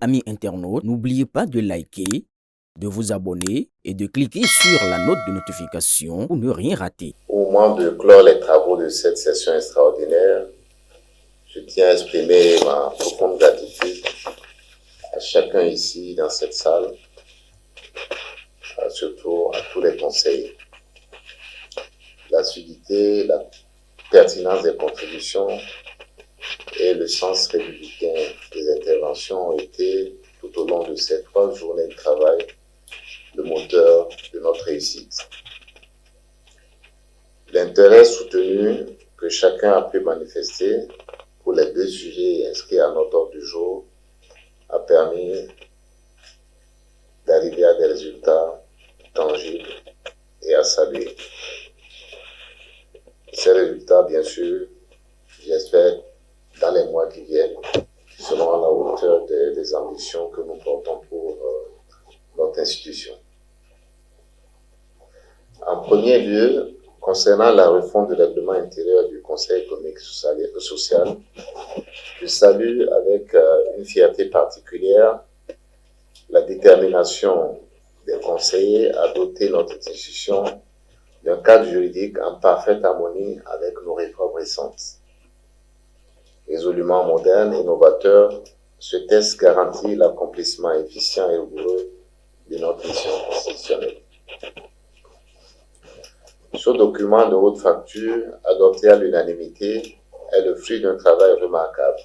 Amis internautes, n'oubliez pas de liker, de vous abonner et de cliquer sur la note de notification pour ne rien rater. Au moment de clore les travaux de cette session extraordinaire, je tiens à exprimer ma profonde gratitude à chacun ici dans cette salle, surtout à tous les conseillers. L'assiduité, la pertinence des contributions et le sens républicain des interventions ont été, tout au long de ces 3 journées de travail, le moteur de notre réussite. L'intérêt soutenu que chacun a pu manifester pour les 2 sujets inscrits à notre ordre du jour a permis d'arriver à des résultats tangibles et à saluer. Ces résultats, bien sûr, j'espère, dans les mois qui viennent, seront à la hauteur des ambitions que nous portons pour notre institution. En premier lieu, concernant la refonte du règlement intérieur du Conseil économique et social, je salue avec une fierté particulière la détermination des conseillers à doter notre institution d'un cadre juridique en parfaite harmonie avec nos réformes récentes. Résolument moderne et novateur, ce texte garantit l'accomplissement efficient et rigoureux de notre mission constitutionnelle. Ce document de haute facture, adopté à l'unanimité, est le fruit d'un travail remarquable,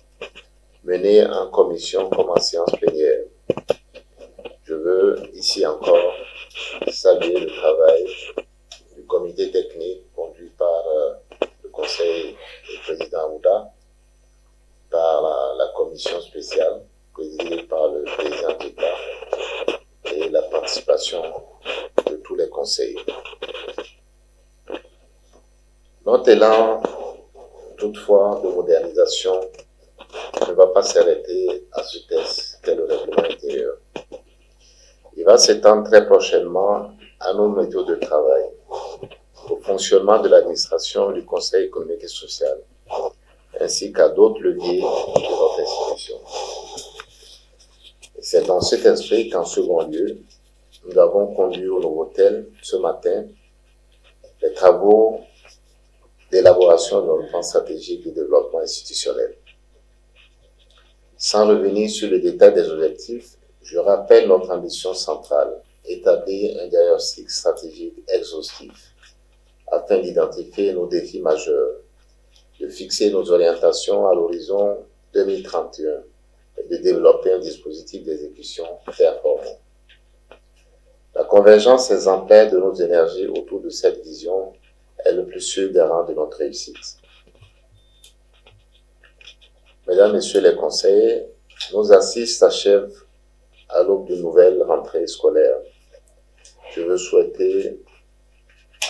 mené en commission comme en séance plénière. Je veux ici encore saluer le travail du comité technique conduit par le conseil et le président Ouda, par la commission spéciale présidée par le président d'État et la participation de tous les conseillers. Notre élan, toutefois, de modernisation ne va pas s'arrêter à ce texte qu'est le règlement intérieur. Il va s'étendre très prochainement à nos méthodes de travail, au fonctionnement de l'administration du Conseil économique et social, ainsi qu'à d'autres leviers de notre institution. C'est dans cet esprit qu'en second lieu, nous avons conduit au Novotel ce matin les travaux d'élaboration d'un plan stratégique de développement institutionnel. Sans revenir sur le détail des objectifs, je rappelle notre ambition centrale, établir un diagnostic stratégique exhaustif afin d'identifier nos défis majeurs, de fixer nos orientations à l'horizon 2031 et de développer un dispositif d'exécution performant. La convergence exemplaire de nos énergies autour de cette vision est le plus sûr garant de notre réussite. Mesdames, Messieurs les conseillers, nos assises s'achèvent à l'aube d'une nouvelle rentrée scolaire. Je veux souhaiter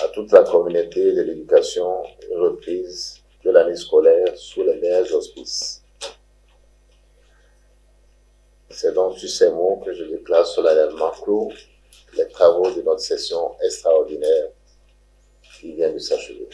à toute la communauté de l'éducation une reprise de l'année scolaire sous les meilleurs auspices. C'est donc sur ces mots que je déclare solennellement clos les travaux de notre session extraordinaire qui vient de s'achever.